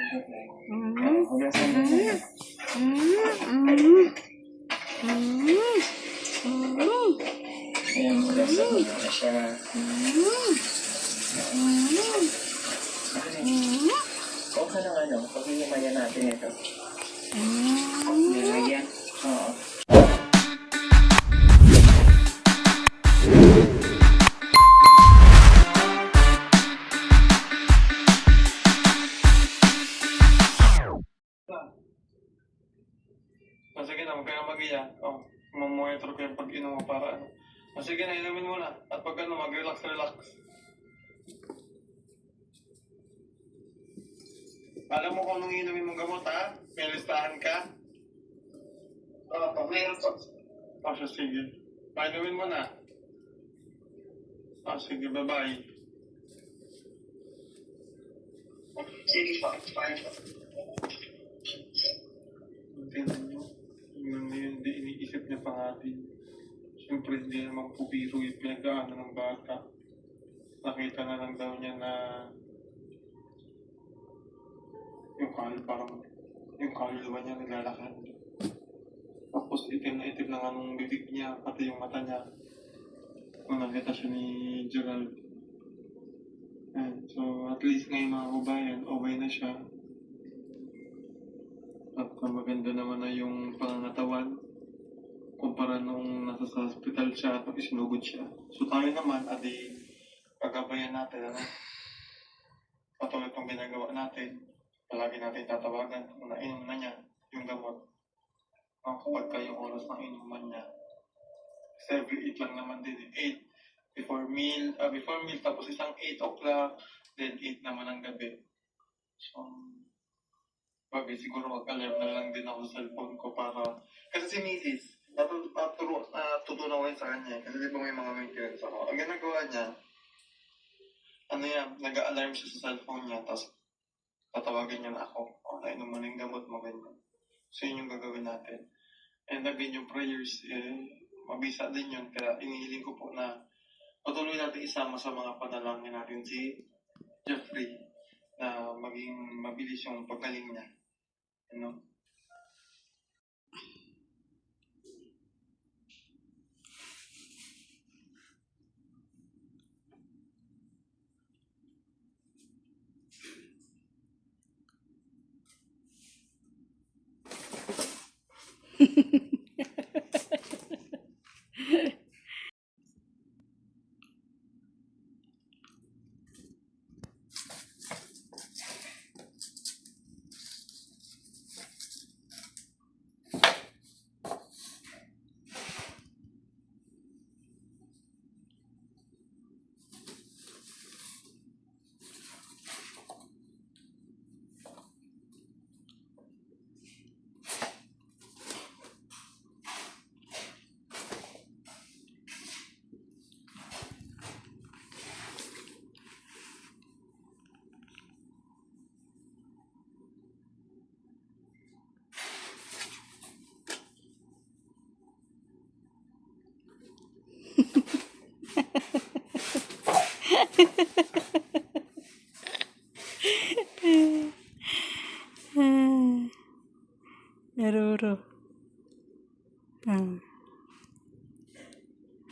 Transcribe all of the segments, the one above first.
Okay lang ano, pag-iimayan natin ito. Nilagyan? Oo. Sige na, huwag ka na mag-iya. Mamonitor ko yung pag-inom mo para ano. Sige na, inumin mo na. At pag ano, mag-relax. Alam mo kung anong inumin mong gamot, ha? May listahan ka? Oo, meron po. Sige. Painumin mo na. Sige, bye-bye. Sige po, fine po. Tingnan mo. Hindi iniisip niya pa natin. Siyempre, hindi naman po biro yung pinag-aano ng bata. Nakita na lang daw niya na yung kaluluwa niya naglalakad. Tapos itim na nga nung bibig niya, pati yung mata niya. Kung nakita siya ni Gerald. So, at least ngayon mga kabayan, okay na siya. At maganda naman na yung pangangatawan kumpara nung nasa sa hospital siya at isinugod siya. So tayo naman, pagabayan natin, patuloy itong ginagawa natin. Palagi natin tatawagan kung nainom na niya yung gamot. Kapag kayong oras ng inuman niya. Kasi every 8 lang naman din. 8 before meal, tapos isang 8 o'clock, then 8 naman ang gabi. So, siguro mag-alarm na lang din ako sa cellphone ko para... Kasi si Mrs. Natutunan ko yun sa kanya. Kasi di ba may mga maintenance ako. Ang ginagawa niya, nag-a-alarm siya sa cellphone niya, tapos tatawagin niya na ako. Nainom mo na yung gamot mo, ganyan. So yun yung gagawin natin. And again, yung prayers, mabisa din yun. Kaya inihiling ko po na patuloy natin isama sa mga panalangin natin si Jeffrey na maging mabilis yung paggaling niya. Ano? Naruro.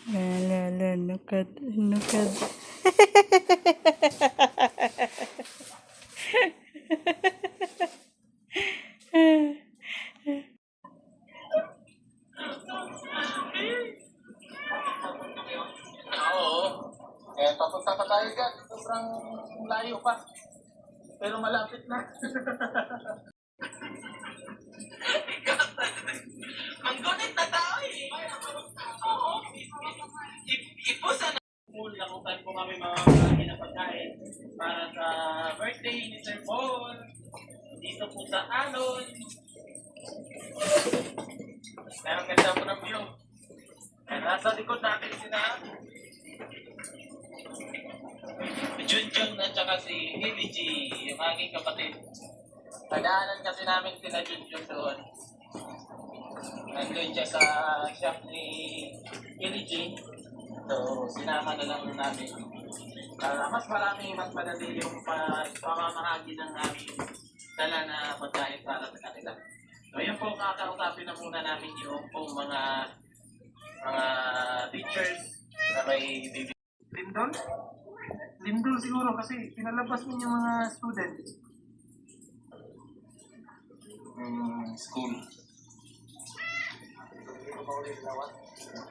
Lala, nukad. Kaya papunta pa tayo dyan. Sobrang layo pa. Pero malapit na. Ang gunit na tao eh. Oo. Ipusan na. Muli ako kahit po kami mga marami na pagkain para sa birthday ni Sir Paul. Dito po sa Alon. Pero ganda po ng view. At nasa likod natin sila Junjun at saka si Hilly G, yung aking kapatid. Nagaanan kasi namin sila Junjun doon. Nandun siya sa shop ni Hilly G. So, sinama na lang namin. Para mas madali yung pamamahagi ng aming dala na pagkain para sa kanila. So yun po, kakausapin na muna namin yung pong mga teachers na may baby. Lindol? Lindol siguro kasi pinalabas mo yung mga students. School.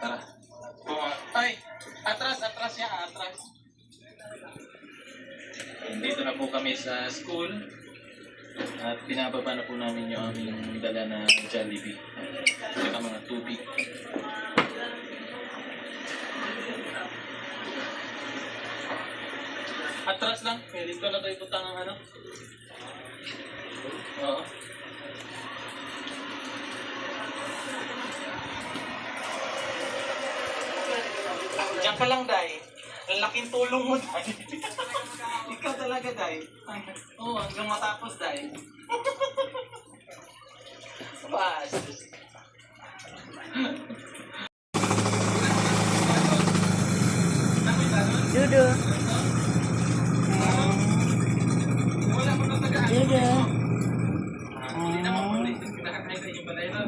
Tara. Ay! Atras siya, atras. Dito na po kami sa school. At pinababa na po namin yung aming dala na Jollibee. Saka mga tubig. Atras lang. Pwede ko na tayo putang ang ano. Oo. Diyan ka lang, Day. Ang laking tulong mo, Day. Ikaw talaga, Day. Oo, hanggang matapos, Day. Bas. Dudu. Wala mo na tagaan. Dudu. Hindi naman po ulit. Pinakakain sa yung balay na.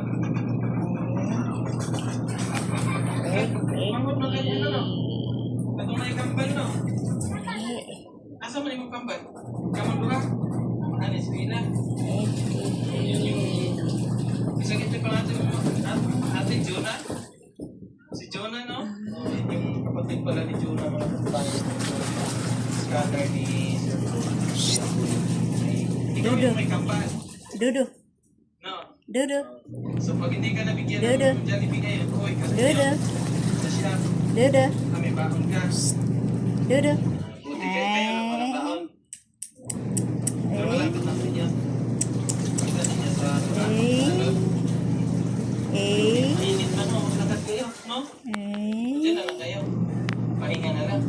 Mangot na kayo na, no? Ito na yung kambal, no? Asa mo na yung kambal? Kamang ba? Ano, eskwina? Isang ito pa natin mo. Ate Jonah? Si Jonah, no? Yun yung kapatid pala ni Jonah, mga tayo. Scatter ni Sir Paul. Ikaw yung may kambal. Dudu. No? Dudu. So pag hindi ka nabigyan Dudu. ng Jollibee ngayon, uy, kasi Dudu. sa siya, Dudu. kami baon ka. Dudu. Buti kayo, walang baon. Pero malapit lang sa inyo. Kita ninyo sa mainit na, no? Lagat kayo, no? Diyan na lang kayo. Pahinga na lang.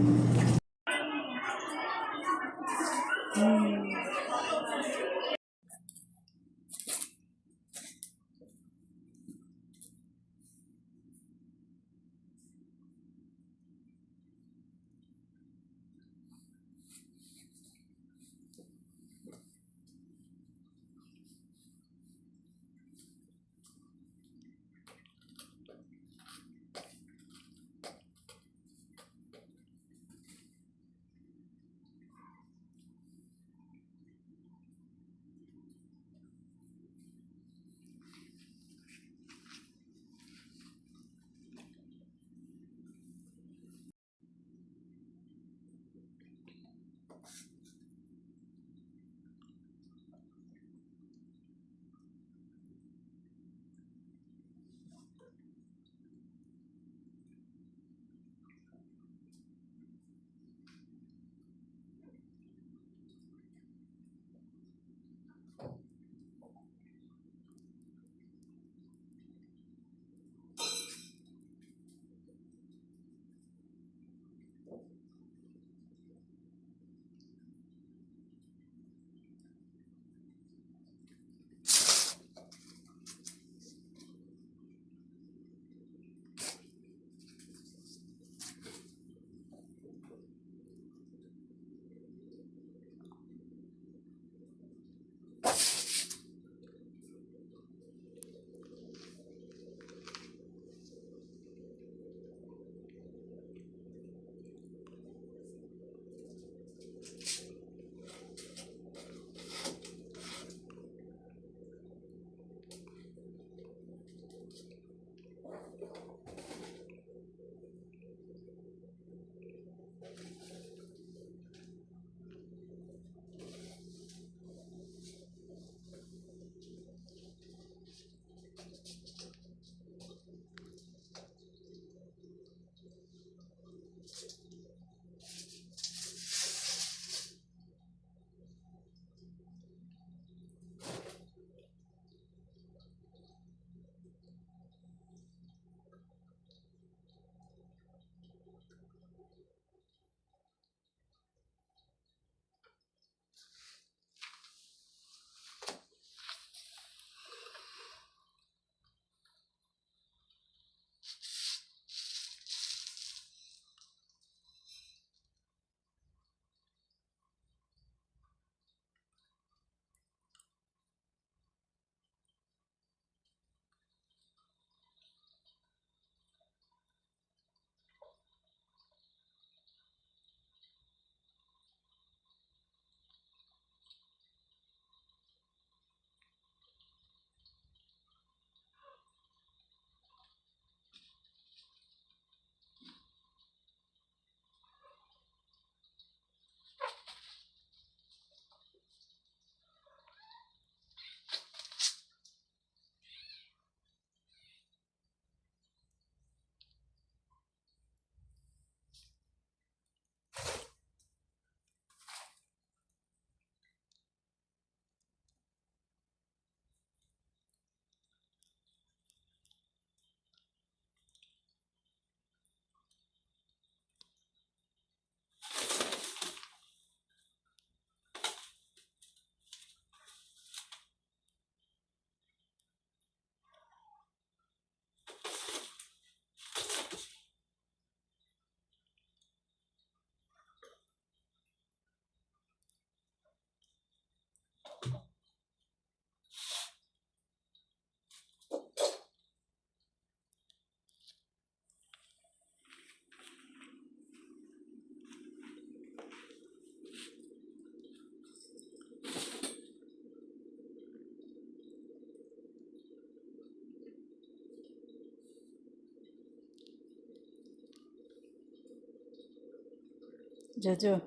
Jojo.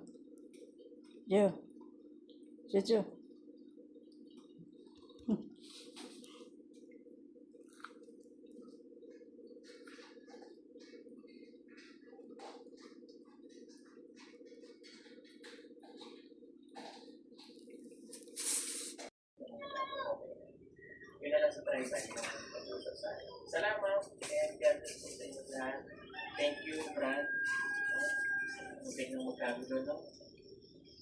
Jo. Jojo. Yun na lang sa private na mag-usap sa akin. Salamat. And God bless po sa inyo lahat. Thank you, Brad. Huwag kayong magkagulo, no?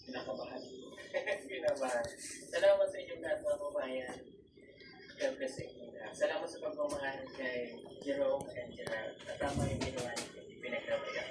Kinakabahan. Kinabahan. Salamat sa inyong lahat, mga kabayan. God bless sa inyo lahat. Salamat sa pagmamahal kay Jerome and Gerard. At tama yung ginawa niyo. Pinagkabayan.